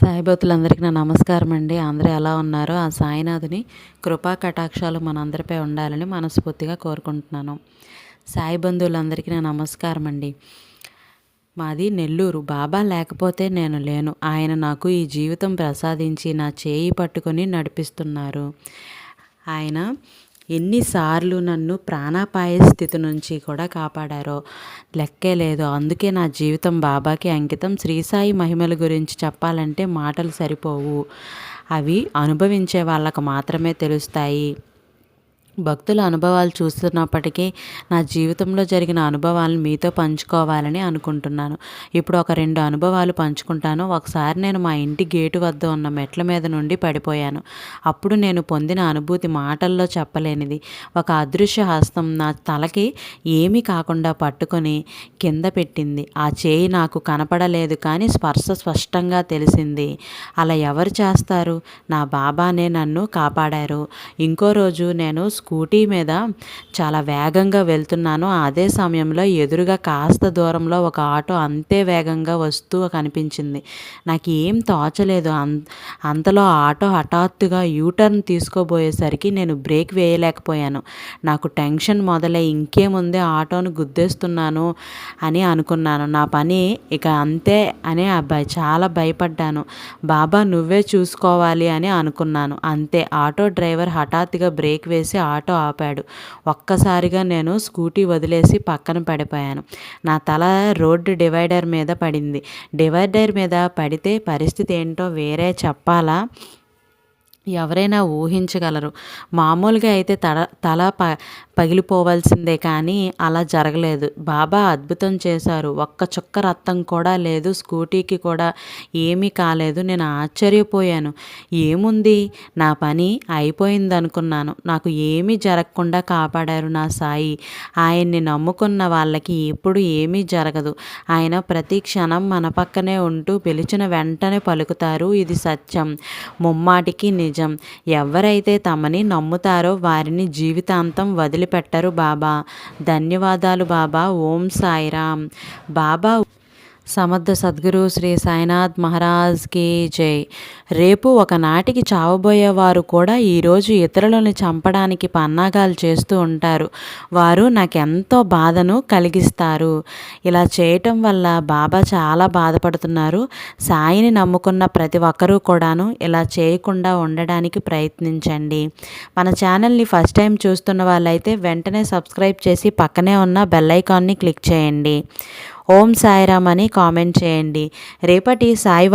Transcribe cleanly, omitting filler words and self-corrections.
సాయిభక్తులందరికీ నా నమస్కారం అండి. అందరూ ఎలా ఉన్నారో ఆ సాయినాథుని కృపా కటాక్షాలు మనందరిపై ఉండాలని మనస్ఫూర్తిగా కోరుకుంటున్నాను. సాయి బంధువులందరికీ నా నమస్కారం అండి. మాది నెల్లూరు. బాబా లేకపోతే నేను లేను. ఆయన నాకు ఈ జీవితం ప్రసాదించి నా చేయి పట్టుకొని నడిపిస్తున్నారు. ఆయన ఎన్నిసార్లు నన్ను ప్రాణాపాయ స్థితి నుంచి కూడా కాపాడారో లెక్కే లేదు. అందుకే నా జీవితం బాబాకి అంకితం. శ్రీ సాయి మహిమల గురించి చెప్పాలంటే మాటలు సరిపోవు. అవి అనుభవించే వాళ్ళకు మాత్రమే తెలుస్తాయి. భక్తుల అనుభవాలు చూస్తున్నప్పటికీ నా జీవితంలో జరిగిన అనుభవాలను మీతో పంచుకోవాలని అనుకుంటున్నాను. ఇప్పుడు ఒక 2 అనుభవాలు పంచుకుంటాను. ఒకసారి నేను మా ఇంటి గేటు వద్ద ఉన్న మెట్ల మీద నుండి పడిపోయాను. అప్పుడు నేను పొందిన అనుభూతి మాటల్లో చెప్పలేనిది. ఒక అదృశ్య హస్తం నా తలకి ఏమీ కాకుండా పట్టుకొని కింద పెట్టింది. ఆ చేయి నాకు కనపడలేదు, కానీ స్పర్శ స్పష్టంగా తెలిసింది. అలా ఎవరు చేస్తారు? నా బాబానే నన్ను కాపాడారు. ఇంకో రోజు నేను స్కూటీ మీద చాలా వేగంగా వెళ్తున్నాను. అదే సమయంలో ఎదురుగా కాస్త దూరంలో ఒక ఆటో అంతే వేగంగా వస్తూ కనిపించింది. నాకు ఏం తోచలేదు. అంతలో ఆటో హఠాత్తుగా యూటర్న్ తీసుకోబోయేసరికి నేను బ్రేక్ వేయలేకపోయాను. నాకు టెన్షన్ మొదలై ఇంకేముంది ఆటోను గుద్దేస్తున్నాను అని అనుకున్నాను. నా పని ఇక అంతే అని చాలా భయపడ్డాను. బాబా నువ్వే చూసుకోవాలి అని అనుకున్నాను. అంతే. ఆటో డ్రైవర్ హఠాత్తుగా బ్రేక్ వేసి ఆటో ఆపాడు. ఒక్కసారిగా నేను స్కూటీ వదిలేసి పక్కన పడిపోయాను. నా తల రోడ్డు డివైడర్ మీద పడింది. డివైడర్ మీద పడితే పరిస్థితి ఏంటో వేరే చెప్పాలా? ఎవరైనా ఊహించగలరు. మామూలుగా అయితే తల పగిలిపోవాల్సిందే, కానీ అలా జరగలేదు. బాబా అద్భుతం చేశారు. ఒక్క చుక్క రక్తం కూడా లేదు. స్కూటీకి కూడా ఏమీ కాలేదు. నేను ఆశ్చర్యపోయాను. ఏముంది, నా పని అయిపోయిందనుకున్నాను. నాకు ఏమీ జరగకుండా కాపాడారు నా సాయి. ఆయన్ని నమ్ముకున్న వాళ్ళకి ఎప్పుడు ఏమీ జరగదు. ఆయన ప్రతి క్షణం మన పక్కనే ఉంటూ పిలిచిన వెంటనే పలుకుతారు. ఇది సత్యం, ముమ్మాటికి నిజం. ఎవరైతే తమని నమ్ముతారో వారిని జీవితాంతం వదిలిపెట్టరు బాబా. ధన్యవాదాలు బాబా. ఓం సాయిరామ్. బాబా సమర్థ సద్గురు శ్రీ సాయినాథ్ మహారాజ్కి జై. రేపు ఒకనాటికి చావబోయేవారు కూడా ఈరోజు ఇతరులను చంపడానికి పన్నాగాలు చేస్తూ ఉంటారు. వారు నాకెంతో బాధను కలిగిస్తారు. ఇలా చేయటం వల్ల బాబా చాలా బాధపడుతున్నారు. సాయిని నమ్ముకున్న ప్రతి ఒక్కరూ కూడాను ఇలా చేయకుండా ఉండడానికి ప్రయత్నించండి. మన ఛానల్ని ఫస్ట్ టైం చూస్తున్న వాళ్ళైతే వెంటనే సబ్స్క్రైబ్ చేసి పక్కనే ఉన్న బెల్ ఐకాన్ని క్లిక్ చేయండి. ఓం సాయిరామ్ అని కామెంట్ చేయండి. రేపటి సాయి